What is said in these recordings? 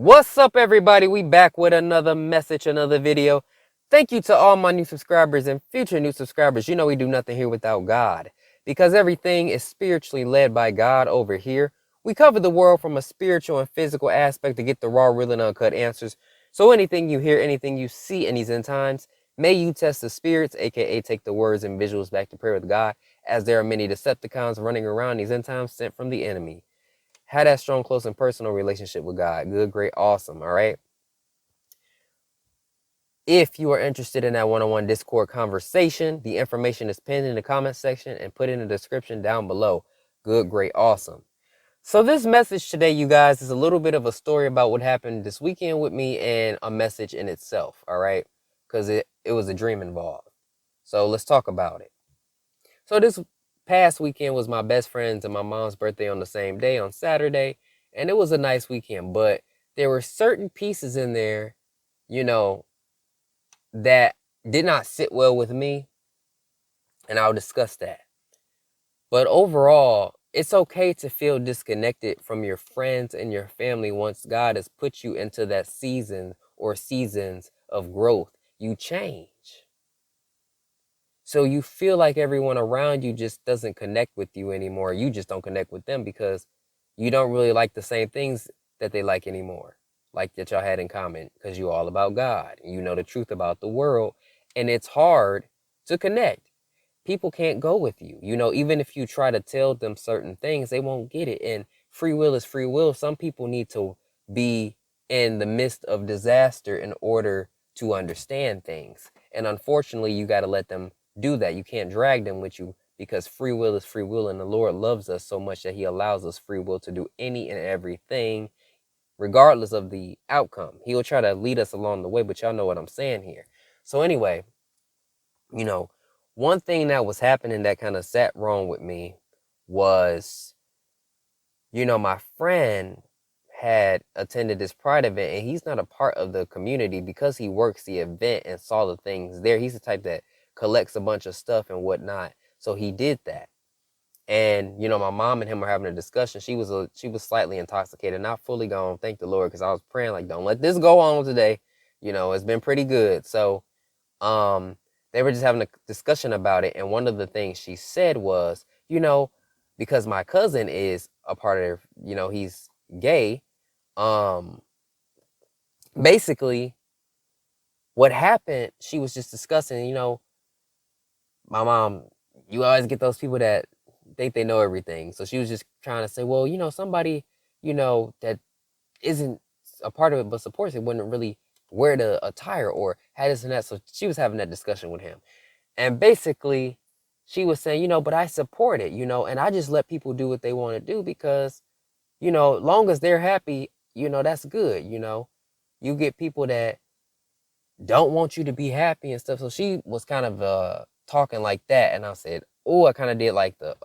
What's up, everybody? We back with another message, another video. Thank you to all my new subscribers and future new subscribers. You know we do nothing here without God, because everything is spiritually led by God over here. We cover the world from a spiritual and physical aspect to get the raw, real, and uncut answers. So anything you hear, anything you see in these end times, may you test the spirits, aka take the words and visuals back to prayer with God, as there are many Decepticons running around these end times sent from the enemy. Have that strong, close, and personal relationship with God. Good, great, awesome. All right. If you are interested in that one-on-one Discord conversation, the information is pinned in the comment section and put in the description down below. Good, great, awesome. So this message today, you guys, is a little bit of a story about what happened this weekend with me and a message in itself. All right. Because it was a dream involved. So let's talk about it. So this past weekend was my best friend's and my mom's birthday on the same day, on Saturday, and it was a nice weekend, but there were certain pieces in there, you know, that did not sit well with me, and I'll discuss that. But overall, it's okay to feel disconnected from your friends and your family once God has put you into that season or seasons of growth. You change. So you feel like everyone around you just doesn't connect with you anymore. You just don't connect with them because you don't really like the same things that they like anymore, like that y'all had in common, because you're all about God. You know the truth about the world, and it's hard to connect. People can't go with you. You know, even if you try to tell them certain things, they won't get it. And free will is free will. Some people need to be in the midst of disaster in order to understand things. And unfortunately, you got to let them do that. You can't drag them with you, because free will is free will, and the Lord loves us so much that he allows us free will to do any and everything regardless of the outcome. He'll try to lead us along the way, but y'all know what I'm saying here. So anyway, you know, one thing that was happening that kind of sat wrong with me was, my friend had attended this pride event, and he's not a part of the community because he works the event and saw the things there. He's the type that collects a bunch of stuff and whatnot. So he did that. And, my mom and him were having a discussion. She was slightly intoxicated, not fully gone. Thank the Lord, because I was praying like, don't let this go on today. It's been pretty good. So, they were just having a discussion about it. And one of the things she said was, because my cousin is a part of, he's gay. Basically what happened, she was just discussing, my mom, you always get those people that think they know everything. So she was just trying to say, well, somebody, that isn't a part of it but supports it wouldn't really wear the attire or had this and that. So she was having that discussion with him. And basically she was saying, but I support it, and I just let people do what they want to do because, long as they're happy, that's good. You get people that don't want you to be happy and stuff. So she was kind of talking like that. And I said, oh, I kind of did like the,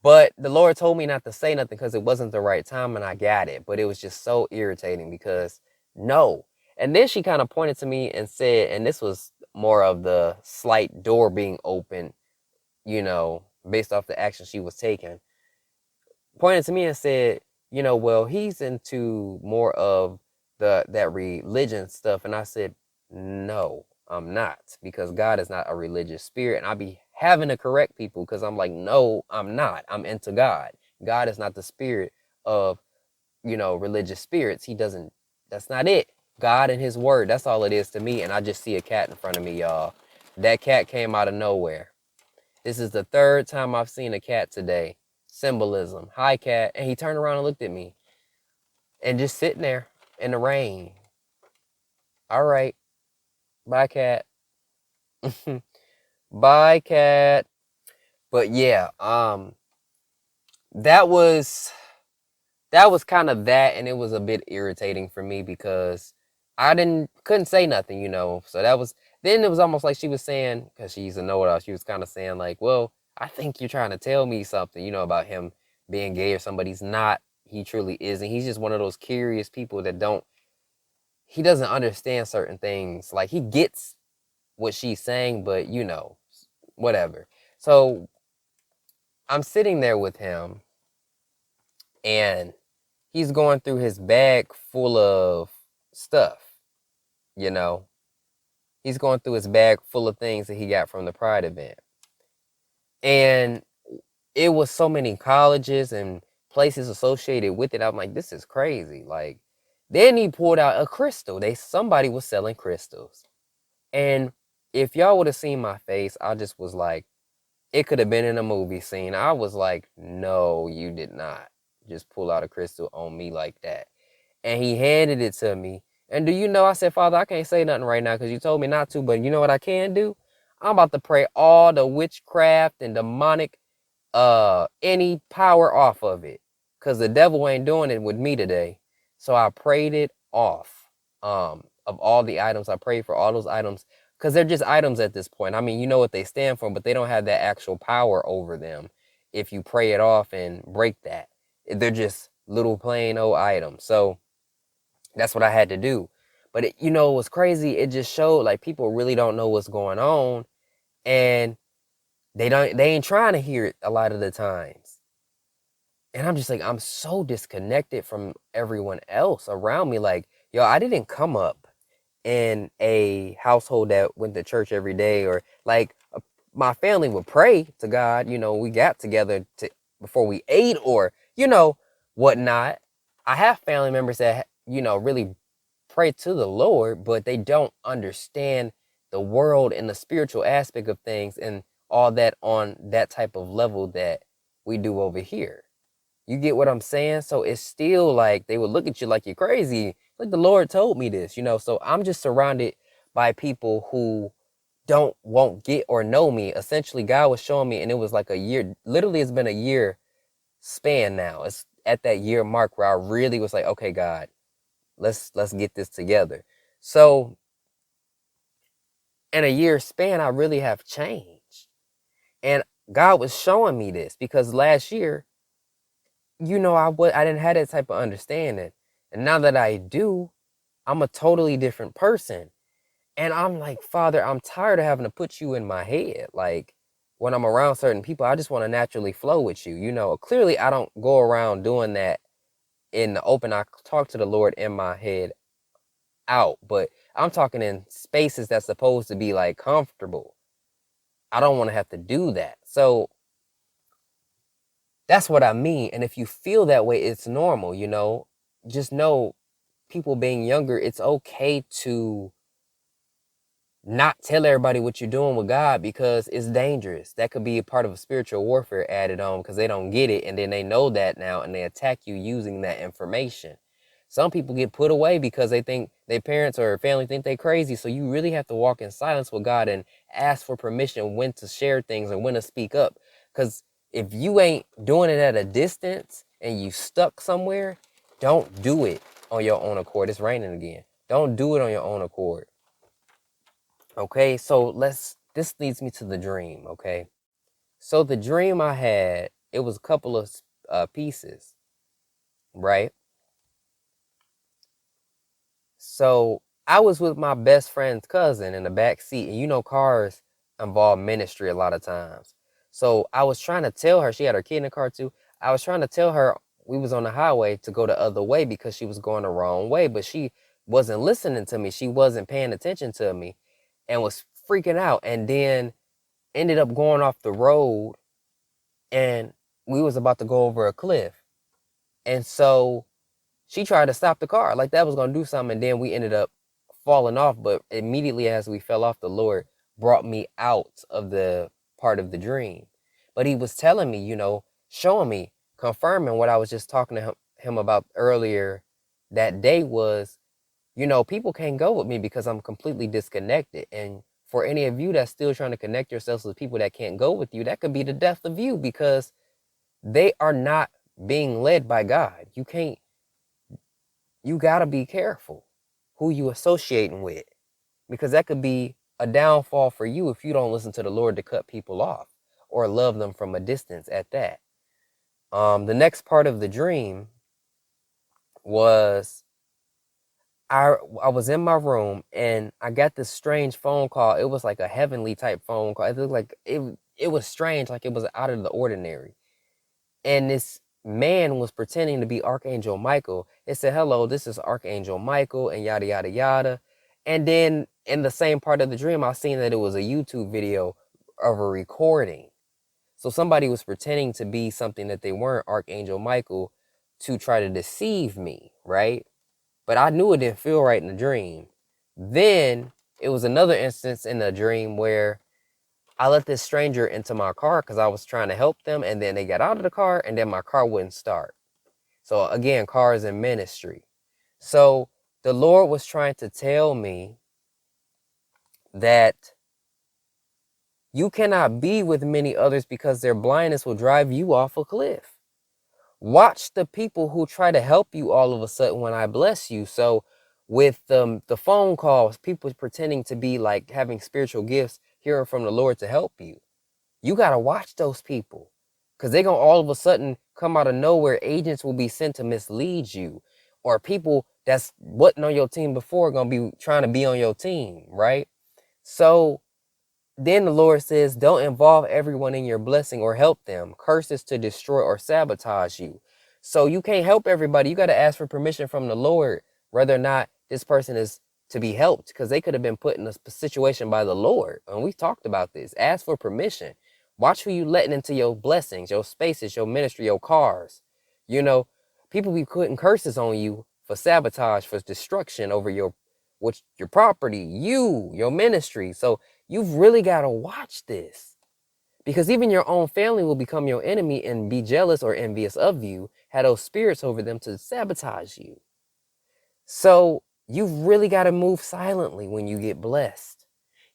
but the Lord told me not to say nothing because it wasn't the right time, and I got it. But it was just so irritating because no. And then she kind of pointed to me and said, and this was more of the slight door being open, based off the action she was taking, pointed to me and said, well, he's into more of that religion stuff. And I said, no, I'm not, because God is not a religious spirit. And I be having to correct people because I'm like, no, I'm not. I'm into God. God is not the spirit of, religious spirits. That's not it. God and his word, that's all it is to me. And I just see a cat in front of me, y'all. That cat came out of nowhere. This is the third time I've seen a cat today. Symbolism. Hi, cat. And he turned around and looked at me. And just sitting there in the rain. All right. Bye, cat. Bye, cat. But yeah, that was kind of that, and it was a bit irritating for me because I couldn't say nothing, So then it was almost like she was saying, because she's a know-it-all, she was kind of saying like, well, I think you're trying to tell me something, about him being gay or somebody. He's not. He truly isn't. He's just one of those curious people that he doesn't understand certain things. Like, he gets what she's saying, but whatever. So I'm sitting there with him, and he's going through his bag full of stuff, you know. He's going through his bag full of things that he got from the Pride event. And it was so many colleges and places associated with it. I'm like, this is crazy. Like, then he pulled out a crystal. Somebody was selling crystals. And if y'all would have seen my face, I just was like, it could have been in a movie scene. I was like, no, you did not just pull out a crystal on me like that. And he handed it to me. And do you know, I said, Father, I can't say nothing right now because you told me not to, but you know what I can do? I'm about to pray all the witchcraft and demonic any power off of it, because the devil ain't doing it with me today. So I prayed it off. Of all the items, I prayed for all those items, because they're just items at this point. I mean, you know what they stand for, but they don't have that actual power over them if you pray it off and break that. They're just little plain old items. So that's what I had to do. But it, you know, it was crazy. It just showed like people really don't know what's going on, and they ain't trying to hear it a lot of the times. And I'm just like, I'm so disconnected from everyone else around me. Like, yo, I didn't come up in a household that went to church every day, or like my family would pray to God. You know, we got together before we ate, or, you know, whatnot. I have family members that, you know, really pray to the Lord, but they don't understand the world and the spiritual aspect of things and all that on that type of level that we do over here. You get what I'm saying? So it's still like they would look at you like you're crazy. Like, the Lord told me this, you know. So I'm just surrounded by people who won't get or know me. Essentially, God was showing me, and it was like a year. Literally, it's been a year span now. It's at that year mark where I really was like, okay, God, let's get this together. So in a year span, I really have changed. And God was showing me this because last year, you know, I didn't have that type of understanding. And now that I do, I'm a totally different person. And I'm like, Father, I'm tired of having to put you in my head. Like, when I'm around certain people, I just want to naturally flow with you. You know, clearly I don't go around doing that in the open. I talk to the Lord in my head out, but I'm talking in spaces that's supposed to be like comfortable. I don't want to have to do that. So that's what I mean. And if you feel that way, it's normal, you know. Just know, people being younger, it's okay to not tell everybody what you're doing with God, because it's dangerous. That could be a part of a spiritual warfare added on, because they don't get it, and then they know that now, and they attack you using that information. Some people get put away because they think their parents or family think they crazy. So you really have to walk in silence with God and ask for permission when to share things and when to speak up. Because if you ain't doing it at a distance and you stuck somewhere, don't do it on your own accord. It's raining again. Don't do it on your own accord. Okay, so this leads me to the dream, okay? So the dream I had, it was a couple of pieces, right? So I was with my best friend's cousin in the back seat, and you know, cars involve ministry a lot of times. So I was trying to tell her, she had her kid in the car too. I was trying to tell her we was on the highway to go the other way because she was going the wrong way, but she wasn't listening to me. She wasn't paying attention to me and was freaking out, and then ended up going off the road, and we was about to go over a cliff. And so she tried to stop the car like that was going to do something, and then we ended up falling off. But immediately as we fell off, the Lord brought me out of the part of the dream. But he was telling me, you know, showing me, confirming what I was just talking to him about earlier that day was, you know, people can't go with me because I'm completely disconnected. And for any of you that's still trying to connect yourselves with people that can't go with you, that could be the death of you, because they are not being led by God. You got to be careful who you associating with, because that could be a downfall for you if you don't listen to the Lord to cut people off or love them from a distance at that. The next part of the dream was I was in my room and I got this strange phone call. It was like a heavenly type phone call. It looked like it was strange, like it was out of the ordinary. And this man was pretending to be Archangel Michael. It said, hello, this is Archangel Michael, and yada, yada, yada. And then in the same part of the dream, I seen that it was a YouTube video of a recording. So somebody was pretending to be something that they weren't, Archangel Michael, to try to deceive me, right? But I knew it didn't feel right in the dream. Then it was another instance in the dream where I let this stranger into my car because I was trying to help them, and then they got out of the car, and then my car wouldn't start. So again, cars in ministry. So the Lord was trying to tell me that you cannot be with many others because their blindness will drive you off a cliff. Watch the people who try to help you all of a sudden when I bless you. So with the phone calls, people pretending to be like having spiritual gifts, hearing from the Lord to help you. You got to watch those people because they're going to all of a sudden come out of nowhere. Agents will be sent to mislead you, or people that's wasn't on your team before going to be trying to be on your team, right? So then the Lord says, don't involve everyone in your blessing or help them. Curses to destroy or sabotage you. So you can't help everybody. You got to ask for permission from the Lord, whether or not this person is to be helped, because they could have been put in a situation by the Lord. And we talked about this. Ask for permission. Watch who you letting into your blessings, your spaces, your ministry, your cars. You know, people be putting curses on you for sabotage, for destruction over your property, your ministry. So you've really got to watch this, because even your own family will become your enemy and be jealous or envious of you, have those spirits over them to sabotage you. So you've really got to move silently when you get blessed.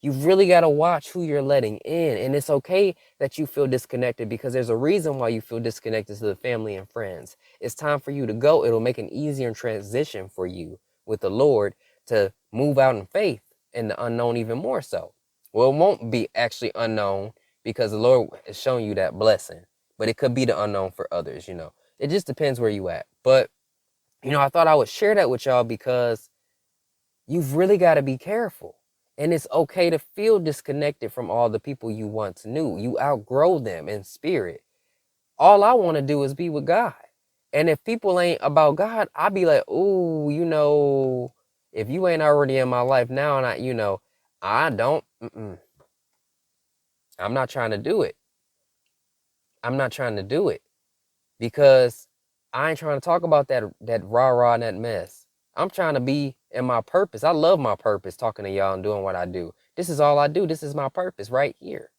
You've really got to watch who you're letting in. And it's okay that you feel disconnected, because there's a reason why you feel disconnected to the family and friends. It's time for you to go. It'll make an easier transition for you with the Lord to move out in faith in the unknown even more so. Well, it won't be actually unknown because the Lord is showing you that blessing, but it could be the unknown for others, you know. It just depends where you at. But, you know, I thought I would share that with y'all because you've really got to be careful. And it's okay to feel disconnected from all the people you once knew. You outgrow them in spirit. All I want to do is be with God. And if people ain't about God, I be like, ooh, you know, if you ain't already in my life now, and I don't, I'm not trying to do it. I'm not trying to do it because I ain't trying to talk about that rah-rah and that mess. I'm trying to be in my purpose. I love my purpose, talking to y'all and doing what I do. This is all I do. This is my purpose right here.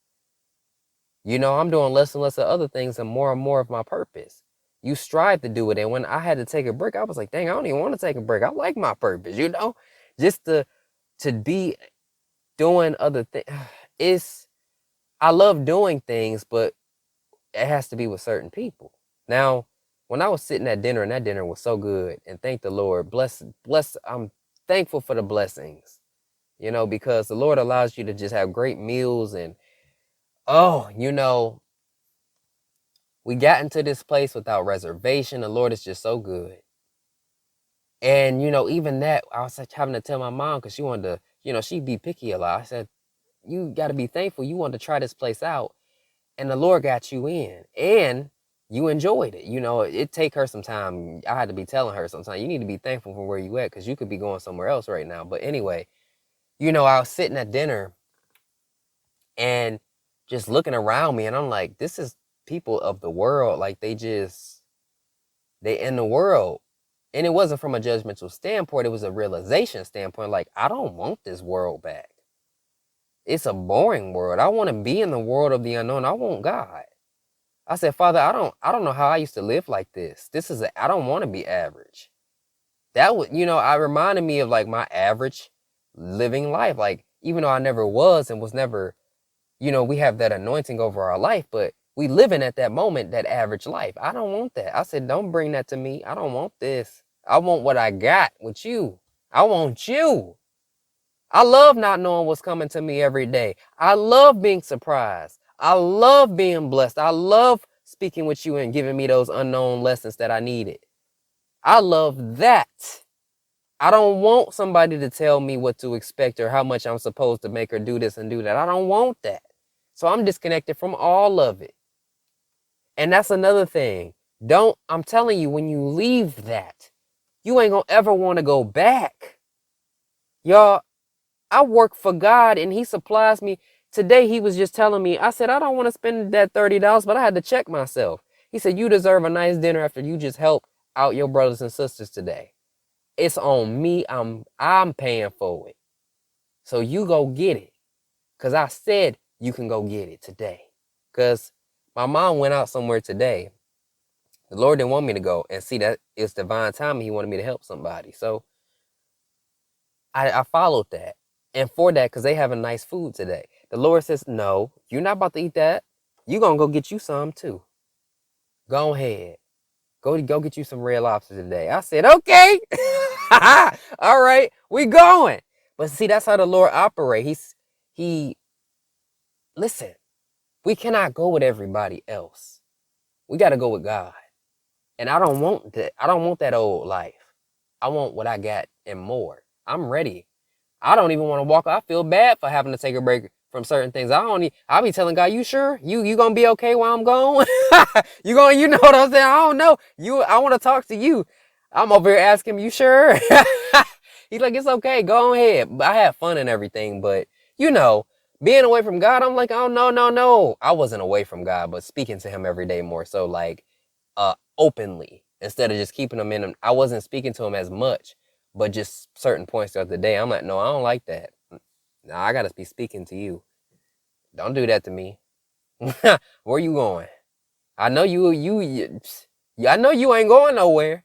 You know, I'm doing less and less of other things and more of my purpose. You strive to do it. And when I had to take a break, I was like, dang, I don't even want to take a break. I like my purpose, you know? Just to be doing other things. I love doing things, but it has to be with certain people. Now, when I was sitting at dinner, and that dinner was so good, and thank the Lord, I'm thankful for the blessings, you know, because the Lord allows you to just have great meals. And oh, you know, we got into this place without reservation. The Lord is just so good. And, you know, even that, I was like having to tell my mom, because she wanted to, you know, she'd be picky a lot. I said, you got to be thankful. You wanted to try this place out, and the Lord got you in, and you enjoyed it. You know, it take her some time. I had to be telling her sometimes, you need to be thankful for where you at, because you could be going somewhere else right now. But anyway, you know, I was sitting at dinner and just looking around me, and I'm like, this is people of the world. Like they in the world. And it wasn't from a judgmental standpoint. It was a realization standpoint. Like, I don't want this world back. It's a boring world. I want to be in the world of the unknown. I want God. I said, Father, I don't know how I used to live like this. I don't want to be average. That would, you know, I reminded me of like my average living life. Like, even though I never was and was never, you know, we have that anointing over our life, but we living at that moment, that average life. I don't want that. I said, don't bring that to me. I don't want this. I want what I got with you. I want you. I love not knowing what's coming to me every day. I love being surprised. I love being blessed. I love speaking with you and giving me those unknown lessons that I needed. I love that. I don't want somebody to tell me what to expect or how much I'm supposed to make or do this and do that. I don't want that. So I'm disconnected from all of it. And that's another thing. I'm telling you, when you leave that, you ain't gonna ever want to go back. Y'all, I work for God and he supplies me. Today he was just telling me, I said, I don't want to spend that $30, but I had to check myself. He said, you deserve a nice dinner after you just helped out your brothers and sisters today. It's on me. I'm paying for it. So you go get it. Cause I said you can go get it today. Cause my mom went out somewhere today. The Lord didn't want me to go, and see that it's divine timing. He wanted me to help somebody. So I followed that. And for that, because they having nice food today. The Lord says, no, you're not about to eat that. You're going to go get you some too. Go ahead. Go get you some red lobster today. I said, okay. All right, we going. But see, that's how the Lord operates. Listen, we cannot go with everybody else. We got to go with God. And I don't want that. I don't want that old life. I want what I got and more. I'm ready. I don't even want to walk. I feel bad for having to take a break from certain things. I'll be telling God, you sure? You gonna be okay while I'm gone? You know what I'm saying? I don't know. I want to talk to you. I'm over here asking him, you sure? He's like, it's okay. Go ahead. I had fun and everything, but being away from God, I'm like, oh no, no, no. I wasn't away from God, but speaking to him every day more so, like openly, instead of just keeping him in him. I wasn't speaking to him as much, but just certain points throughout the day. I'm like, no, I don't like that. No, I gotta be speaking to you. Don't do that to me. Where you going? I know I know you ain't going nowhere.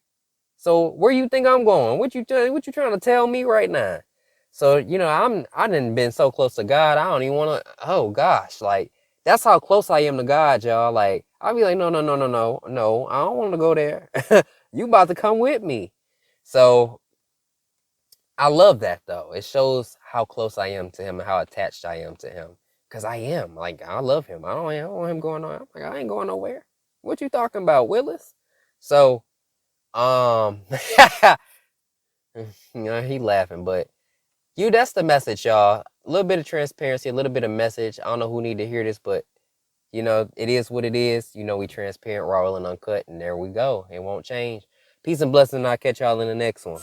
So where you think I'm going? What you trying to tell me right now? So I didn't been so close to God. I don't even want to. Oh gosh, like that's how close I am to God, y'all. Like I'll be like, no, no, no, no, no, no. I don't want to go there. You about to come with me. So I love that though. It shows how close I am to him and how attached I am to him. Cause I am. Like I love him. I don't want him going on. I'm like, I ain't going nowhere. What you talking about, Willis? So he laughing, but that's the message, y'all. A little bit of transparency, a little bit of message. I don't know who need to hear this, but it is what it is. We transparent, raw, and uncut, and there we go. It won't change. Peace and blessing, and I'll catch y'all in the next one.